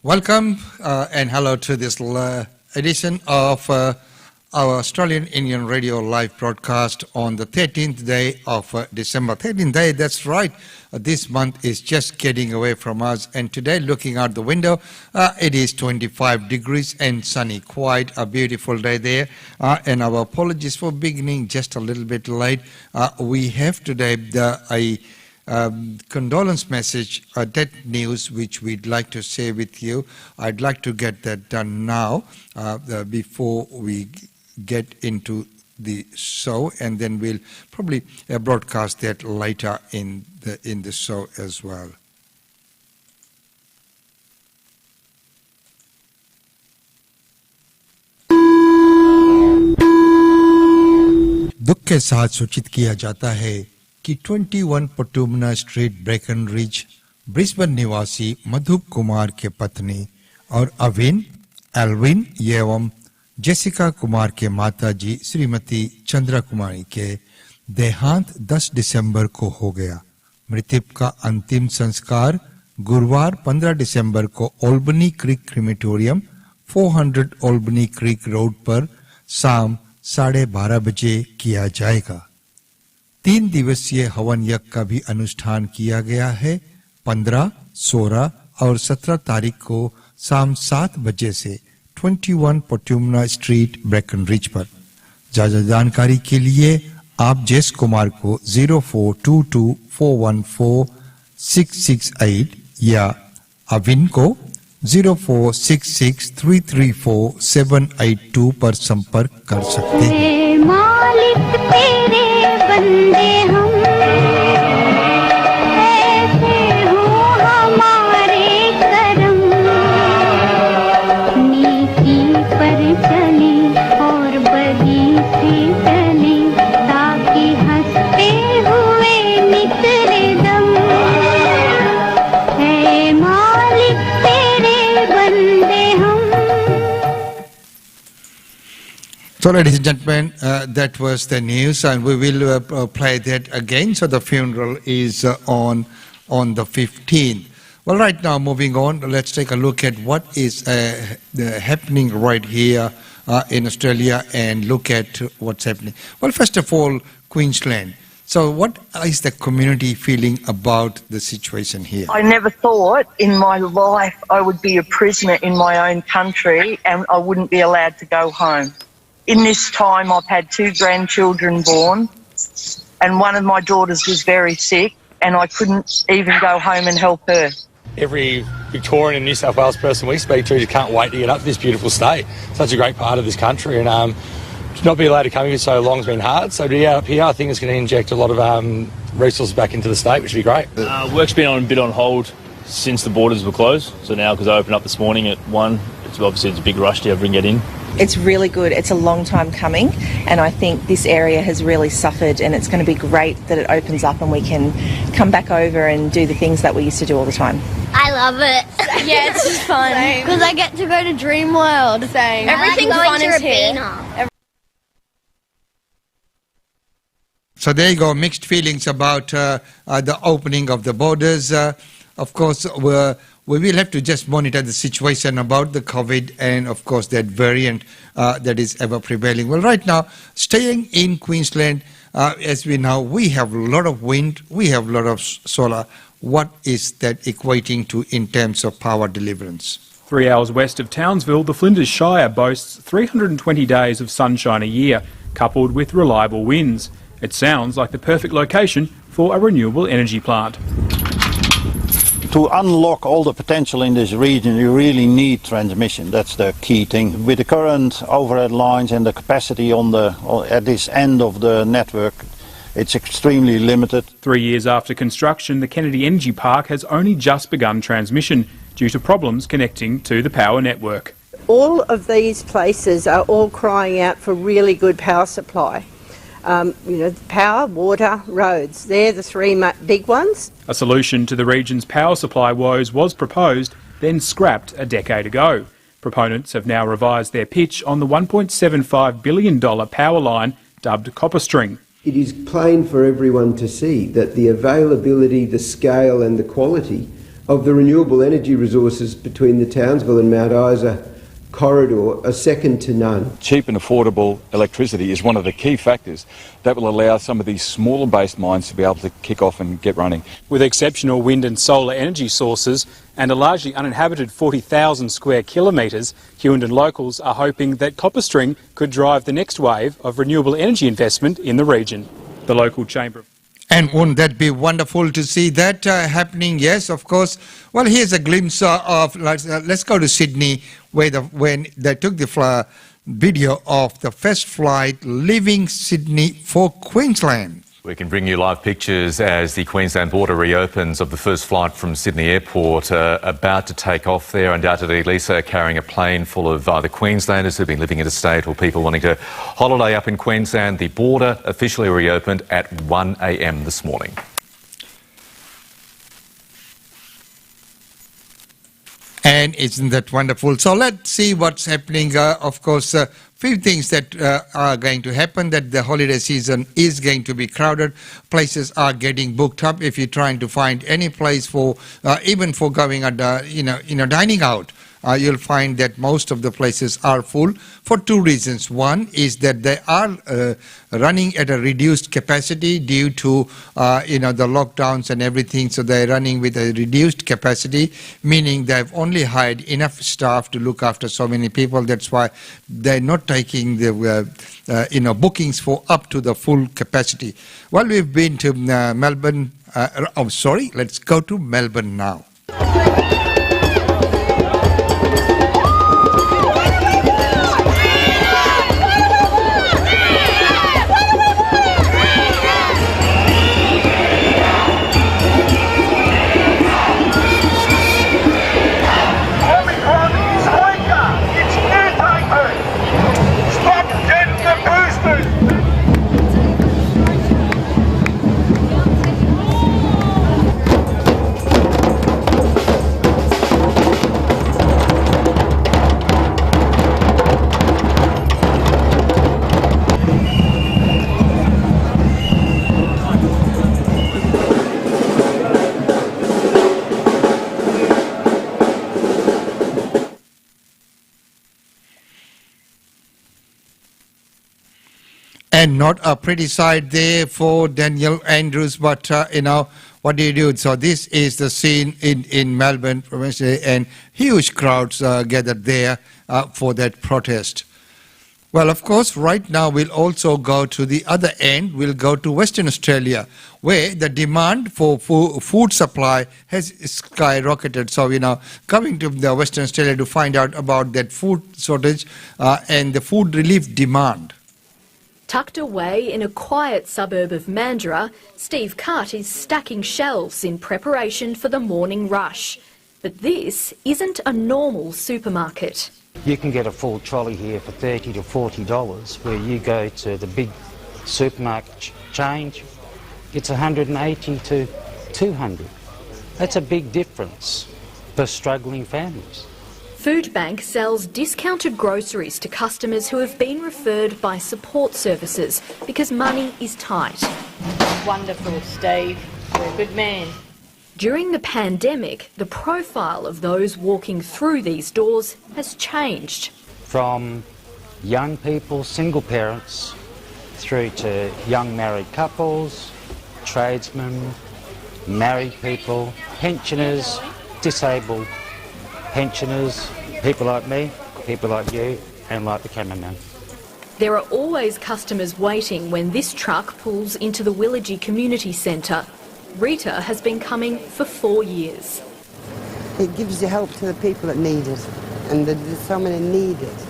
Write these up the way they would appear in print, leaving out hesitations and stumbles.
Welcome and hello to this edition of our Australian Indian Radio live broadcast on the 13th day of December. 13th day, that's right. This month is just getting away from us, and today, looking out the window, it is 25 degrees and sunny. Quite a beautiful day there, and our apologies for beginning just a little bit late. We have today a condolence message, death news, which we'd like to share with you. I'd like to get that done now before we get into the show, and then we'll probably broadcast that later in the show as well. दुख के साथ सूचित किया जाता है कि 21 पटुमना street ब्रेकन ridge Brisbane निवासी मधुप कुमार के पत्नी और अविन एल्विन एवं जेसिका कुमार के माताजी श्रीमती चंद्रा कुमारी के देहांत 10 दिसंबर को हो गया। मृतक का अंतिम संस्कार गुरुवार 15 दिसंबर को ओल्बनी क्रीक क्रीमेटोरियम 400 ओल्बनी क्रीक रोड पर शाम 12:30 बजे किया जाएगा। 3 दिवसीय हवन यज्ञ का भी अनुष्ठान किया गया है। 15, 16 और 17 तारीख को शाम 7 बजे से 21 पट्यूमना स्ट्रीट ब्रेकन रिज पर। ज्यादा जानकारी के लिए आप जेस कुमार को 0422414668 या अविन को 0466334782 पर संपर्क कर सकते हैं। मालिक तेरे बंदे हम ऐसे हो हमारे करम, नीति पर चले और बदी से चले ताकि हंसते हुए निकले दम। है मालिक तेरे बंदे हम। So, ladies and gentlemen, that was the news, and we will play that again. So, the funeral is on the 15th. Well, right now, moving on, let's take a look at what is happening right here in Australia and look at what's happening. Well, first of all, Queensland. So, what is the community feeling about the situation here? I never thought in my life I would be a prisoner in my own country and I wouldn't be allowed to go home. In this time, I've had 2 grandchildren born, and one of my daughters was very sick, and I couldn't even go home and help her. Every Victorian and New South Wales person we speak to just can't wait to get up to this beautiful state. Such a great part of this country, and to not be allowed to come here so long has been hard. So to be up here, I think it's going to inject a lot of resources back into the state, which would be great. Work's been on a bit on hold since the borders were closed. So now, because I opened up this morning at 1, it's a big rush to ever get in. It's really good. It's a long time coming, and I think this area has really suffered, and it's going to be great that it opens up and we can come back over and do the things that we used to do all the time. I love it. Yeah, it's just fun. Because I get to go to Dream World. Same. Everything's fun is here. So there you go, mixed feelings about the opening of the borders. Of course, we will have to just monitor the situation about the COVID and, of course, that variant that is ever prevailing. Well, right now, staying in Queensland, as we know, we have a lot of wind, we have a lot of solar. What is that equating to in terms of power deliverance? 3 hours west of Townsville, the Flinders Shire boasts 320 days of sunshine a year, coupled with reliable winds. It sounds like the perfect location for a renewable energy plant. To unlock all the potential in this region, you really need transmission. That's the key thing. With the current overhead lines and the capacity at this end of the network, it's extremely limited. 3 years after construction, the Kennedy Energy Park has only just begun transmission due to problems connecting to the power network. All of these places are all crying out for really good power supply. Power, water, roads, they're the 3 big ones. A solution to the region's power supply woes was proposed, then scrapped a decade ago. Proponents have now revised their pitch on the $1.75 billion power line dubbed Copper String. It is plain for everyone to see that the availability, the scale and the quality of the renewable energy resources between the Townsville and Mount Isa corridor are second to none. Cheap and affordable electricity is one of the key factors that will allow some of these smaller based mines to be able to kick off and get running. With exceptional wind and solar energy sources and a largely uninhabited 40,000 square kilometres, Hughenden locals are hoping that Copperstring could drive the next wave of renewable energy investment in the region. The local chamber. And wouldn't that be wonderful to see that happening? Yes, of course. Well, here's a glimpse of, let's go to Sydney, where when they took the video of the first flight leaving Sydney for Queensland. We can bring you live pictures as the Queensland border reopens of the first flight from Sydney Airport, about to take off there. Undoubtedly, Lisa, carrying a plane full of either Queenslanders who've been living in a state or people wanting to holiday up in Queensland. The border officially reopened at 1 a.m. this morning. And isn't that wonderful? So let's see what's happening. Of course, few things that are going to happen, that the holiday season is going to be crowded. Places are getting booked up. If you're trying to find any place for, even for going at, dining out, you'll find that most of the places are full for two reasons. One is that they are running at a reduced capacity due to, the lockdowns and everything. So they're running with a reduced capacity, meaning they've only hired enough staff to look after so many people. That's why they're not taking the, bookings for up to the full capacity. Well, we've been to Melbourne. Let's go to Melbourne now. And not a pretty sight there for Daniel Andrews, but, what do you do? So this is the scene in Melbourne, and huge crowds gathered there for that protest. Well, of course, right now we'll also go to the other end. We'll go to Western Australia, where the demand for food supply has skyrocketed. So, coming to the Western Australia to find out about that food shortage and the food relief demand. Tucked away in a quiet suburb of Mandurah, Steve Cutt is stacking shelves in preparation for the morning rush. But this isn't a normal supermarket. You can get a full trolley here for $30 to $40, where you go to the big supermarket change, it's $180 to $200. That's a big difference for struggling families. Foodbank sells discounted groceries to customers who have been referred by support services because money is tight. Wonderful, Steve. You're a good man. During the pandemic, the profile of those walking through these doors has changed. From young people, single parents, through to young married couples, tradesmen, married people, pensioners, disabled pensioners, people like me, people like you, and like the cameraman. There are always customers waiting when this truck pulls into the Willagee Community Centre. Rita has been coming for 4 years. It gives you help to the people that need it, and there's so many need it.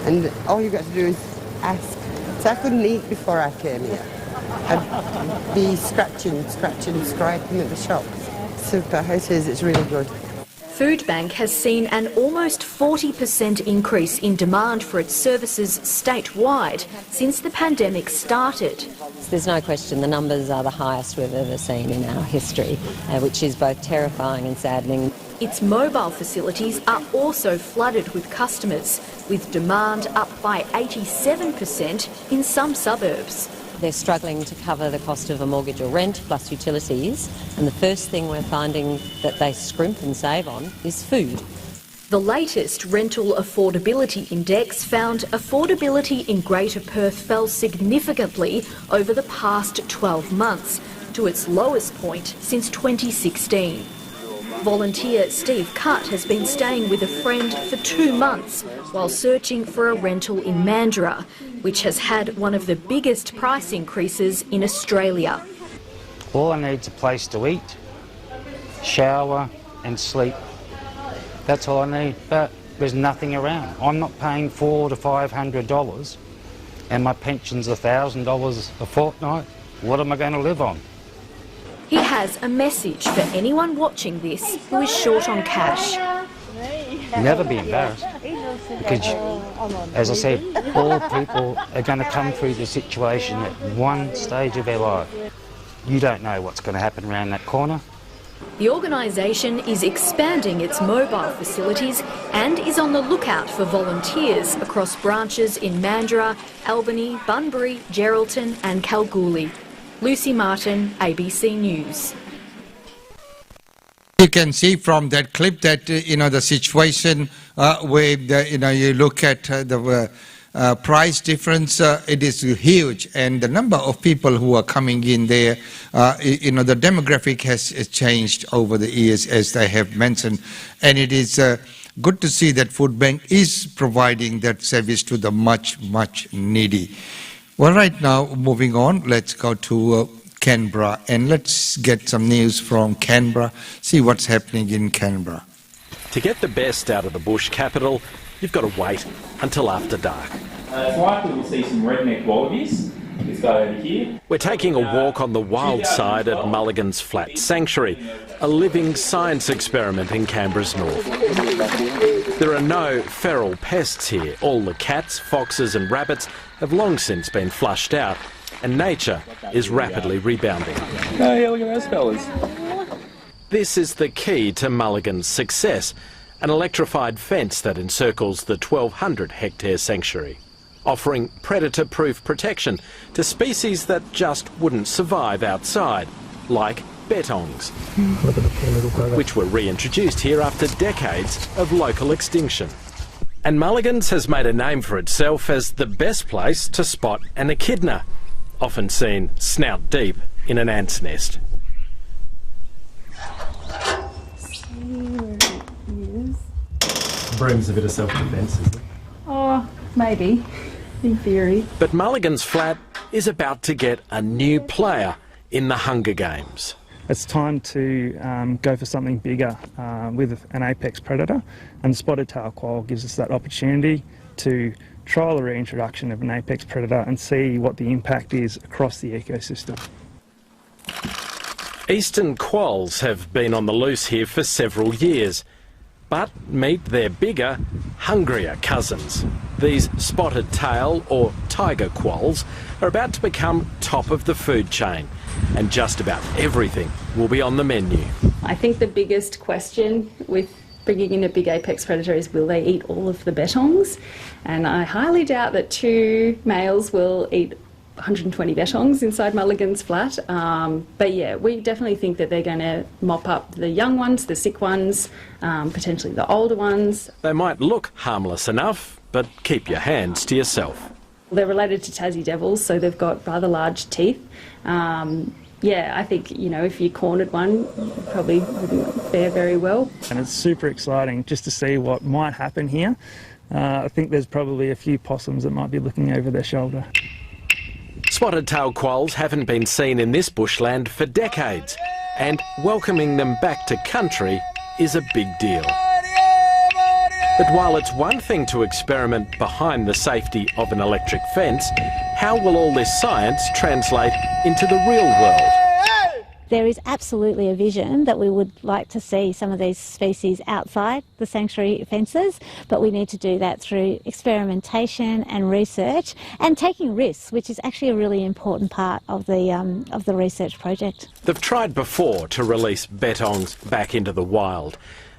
And all you've got to do is ask. So I couldn't eat before I came here. I'd be scratching, scraping at the shops. Super, it is, it's really good. Foodbank has seen an almost 40% increase in demand for its services statewide since the pandemic started. There's no question the numbers are the highest we've ever seen in our history, which is both terrifying and saddening. Its mobile facilities are also flooded with customers, with demand up by 87% in some suburbs. They're struggling to cover the cost of a mortgage or rent plus utilities, and the first thing we're finding that they scrimp and save on is food. The latest rental affordability index found affordability in Greater Perth fell significantly over the past 12 months, to its lowest point since 2016. Volunteer Steve Cutt has been staying with a friend for 2 months while searching for a rental in Mandurah, which has had one of the biggest price increases in Australia. All I need is a place to eat, shower and sleep. That's all I need, but there's nothing around. I'm not paying $400 to $500 and my pension's $1,000 a fortnight. What am I going to live on? He has a message for anyone watching this who is short on cash. Never be embarrassed, because, as I said, all people are going to come through the situation at one stage of their life. You don't know what's going to happen around that corner. The organisation is expanding its mobile facilities and is on the lookout for volunteers across branches in Mandurah, Albany, Bunbury, Geraldton and Kalgoorlie. Lucy Martin, ABC News. You can see from that clip that the situation where you look at the price difference, it is huge, and the number of people who are coming in there, the demographic has changed over the years, as they have mentioned, and it is good to see that Food Bank is providing that service to the much needy. Well, right now, moving on, let's go to Canberra, and let's get some news from Canberra, see what's happening in Canberra. To get the best out of the bush capital, you've got to wait until after dark. It's likely we'll see some redneck wallabies. This guy over here. We're taking a walk on the wild side at Mulligan's Flat Sanctuary, a living science experiment in Canberra's north. There are no feral pests here. All the cats, foxes and rabbits have long since been flushed out, and nature is rapidly rebounding. Oh yeah, look at those fellas. This is the key to Mulligan's success, an electrified fence that encircles the 1,200-hectare sanctuary, offering predator-proof protection to species that just wouldn't survive outside, like bettongs, which were reintroduced here after decades of local extinction. And Mulligan's has made a name for itself as the best place to spot an echidna, often seen snout deep in an ant's nest. Brings a bit of self-defence, isn't it? Oh, maybe, in theory. But Mulligan's Flat is about to get a new player in the Hunger Games. It's time to go for something bigger with an apex predator, and the spotted tail quail gives us that opportunity to trial the reintroduction of an apex predator and see what the impact is across the ecosystem. Eastern quolls have been on the loose here for several years, but meet their bigger, hungrier cousins. These spotted tail or tiger quolls are about to become top of the food chain, and just about everything will be on the menu. I think the biggest question with bringing in a big apex predator is, will they eat all of the bettongs? And I highly doubt that 2 males will eat 120 bettongs inside Mulligan's Flat. But yeah, we definitely think that they're going to mop up the young ones, the sick ones, potentially the older ones. They might look harmless enough, but keep your hands to yourself. They're related to Tassie devils, so they've got rather large teeth. Yeah, I think, if you cornered one, you probably wouldn't fare very well. And it's super exciting just to see what might happen here. I think there's probably a few possums that might be looking over their shoulder. Spotted tail quolls haven't been seen in this bushland for decades, and welcoming them back to country is a big deal. But while it's one thing to experiment behind the safety of an electric fence, how will all this science translate into the real world? There is absolutely a vision that we would like to see some of these species outside the sanctuary fences, but we need to do that through experimentation and research and taking risks, which is actually a really important part of the research project. They've tried before to release bettongs back into the wild,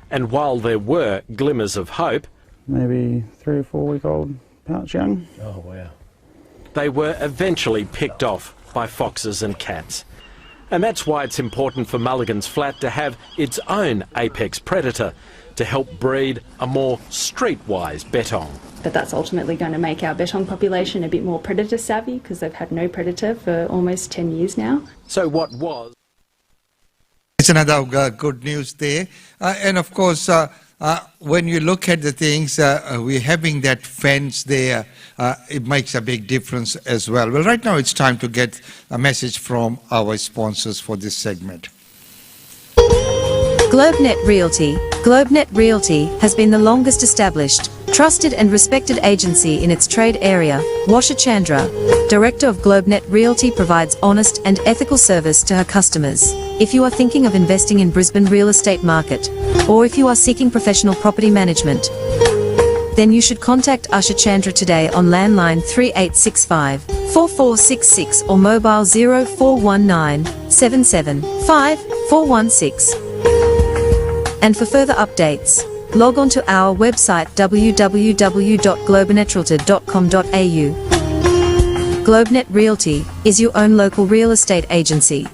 and while there were glimmers of hope, Maybe 3 or 4 week old pouch young. Oh wow. they were eventually picked off by foxes and cats. And that's why it's important for Mulligan's Flat to have its own apex predator to help breed a more streetwise bettong. But that's ultimately going to make our bettong population a bit more predator savvy because they've had no predator for almost 10 years now. So what was... It's another good news there. And of course, when you look at the things, we're having that fence there, it makes a big difference as well. Well, right now it's time to get a message from our sponsors for this segment. GlobeNet Realty. GlobeNet Realty has been the longest established, trusted and respected agency in its trade area. Washa Chandra, Director of GlobeNet Realty, provides honest and ethical service to her customers. If you are thinking of investing in Brisbane real estate market, or if you are seeking professional property management, then you should contact Usha Chandra today on landline 3865 4466 or mobile 0419 775 416. And for further updates, log on to our website www.globenetralty.com.au. GlobeNet Realty is your own local real estate agency.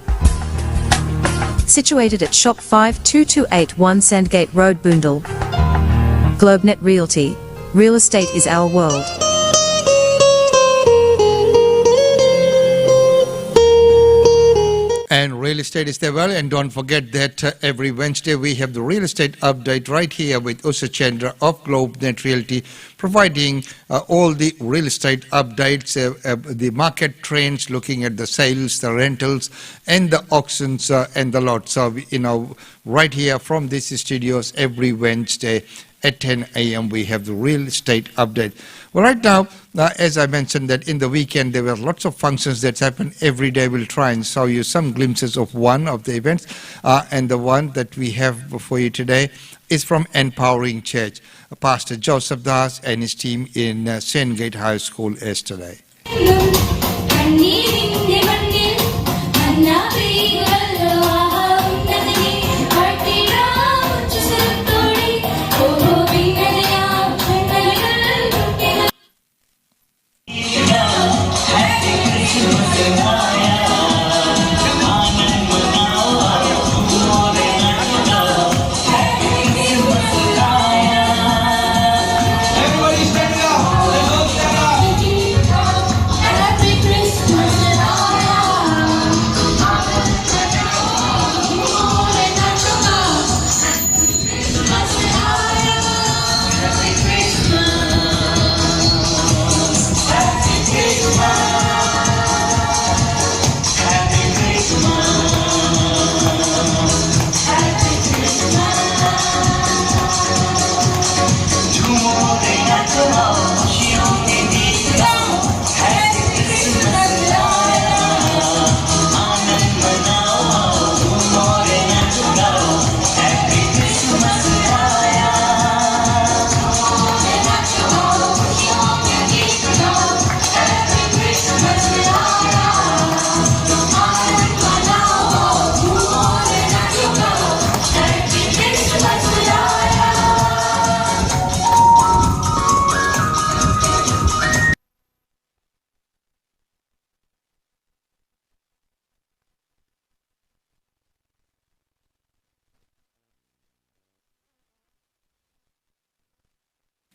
Situated at Shop 52281 Sandgate Road, Boondall. GlobeNet Realty. Real estate is our world. And real estate is there well, and don't forget that every Wednesday we have the real estate update right here with Usha Chandra of GlobeNet Realty, providing all the real estate updates, the market trends, looking at the sales, the rentals, and the auctions and the lots. So, right here from these studios every Wednesday at 10 a.m. we have the real estate update. Well, right now, as I mentioned that in the weekend there were lots of functions that happen every day. We'll try and show you some glimpses of one of the events. And the one that we have for you today is from Empowering Church. Pastor Joseph Das and his team in Sandgate High School yesterday.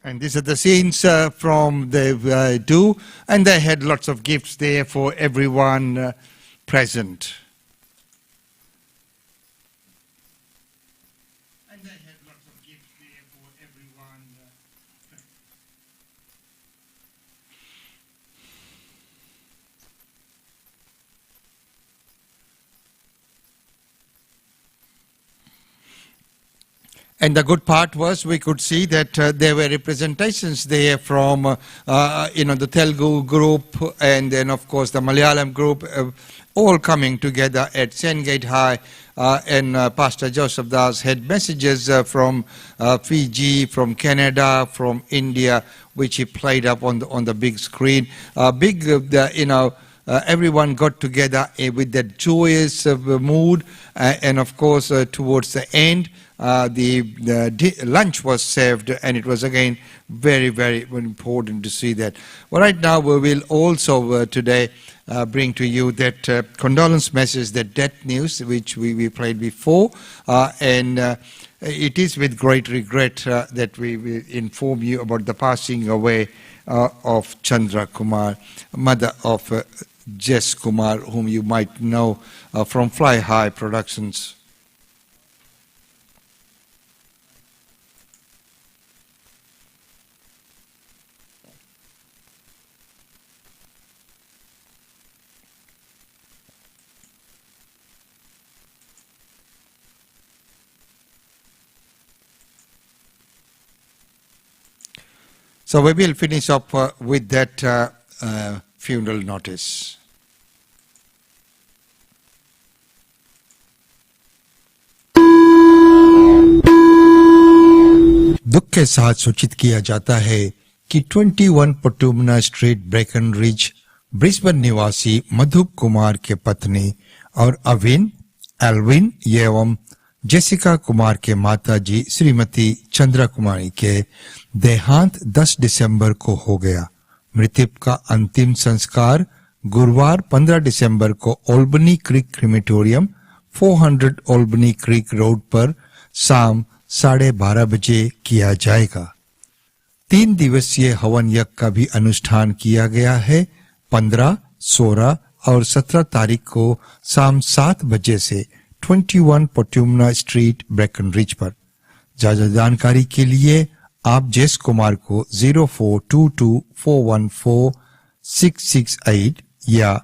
And these are the scenes from the do, and they had lots of gifts there for everyone present. And the good part was we could see that there were representations there from, the Telugu group and then, of course, the Malayalam group, all coming together at Sandgate High. And Pastor Joseph Das had messages from Fiji, from Canada, from India, which he played up on the big screen. everyone got together with that joyous mood, and of course towards the end the lunch was served, and it was again very, very important to see that. Well, right now we will also today bring to you that condolence message, that death news which we played before, and it is with great regret that we will inform you about the passing away of Chandra Kumar, mother of Jess Kumar, whom you might know from Fly High Productions. So we will finish up with that funeral notice. दुख के साथ सूचित किया जाता है कि 21 पटुमना street ब्रेकन ridge Brisbane निवासी मधुप कुमार के पत्नी और एल्विन एवं जेसिका कुमार के माताजी श्रीमती चंद्रा कुमारी के देहांत 10 दिसंबर को हो गया। मृतक का अंतिम संस्कार गुरुवार 15 दिसंबर को ओल्बनी क्रीक क्रीमेटोरियम 400 ओल्बनी क्रीक रोड पर शाम 12:30 बजे किया जाएगा। 3 दिवसीय हवन यज्ञ का भी अनुष्ठान किया गया है। 15, 16 और 17 तारीख को शाम 7 बजे से 21 पट्यूमना स्ट्रीट ब्रेकन रिज पर। ज्यादा जानकारी के लिए आप जेस कुमार को 0422414668 या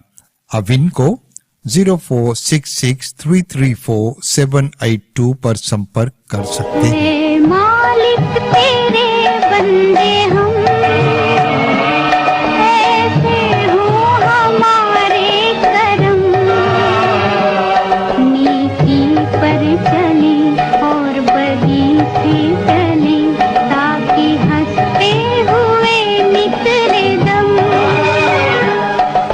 अविन को 0466334782 पर संपर्क कर सकते हैं। मालिक तेरे बंदे हम ऐसे हो हमारे करम, नीति पर चले और बदी से चले ताकि हंसते हुए निकले दम।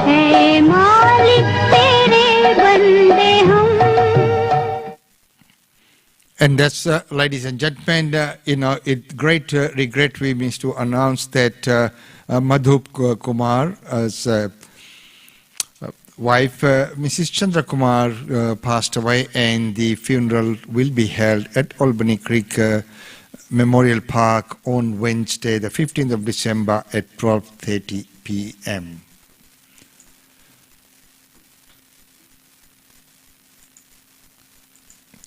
है मालिक तेरे बंदे हम। And that's, ladies and gentlemen, it great regret we means to announce that Madhup Kumar's wife, Mrs. Chandra Kumar, passed away, and the funeral will be held at Albany Creek Memorial Park on Wednesday, the 15th of December at 12:30 p.m.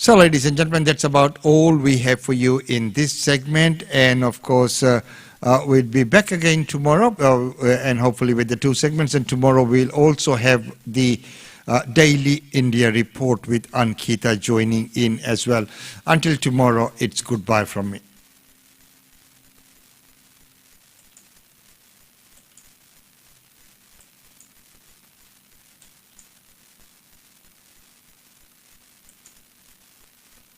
So, ladies and gentlemen, that's about all we have for you in this segment. And, of course, we'll be back again tomorrow, and hopefully with the 2 segments. And tomorrow we'll also have the Daily India Report with Ankita joining in as well. Until tomorrow, it's goodbye from me.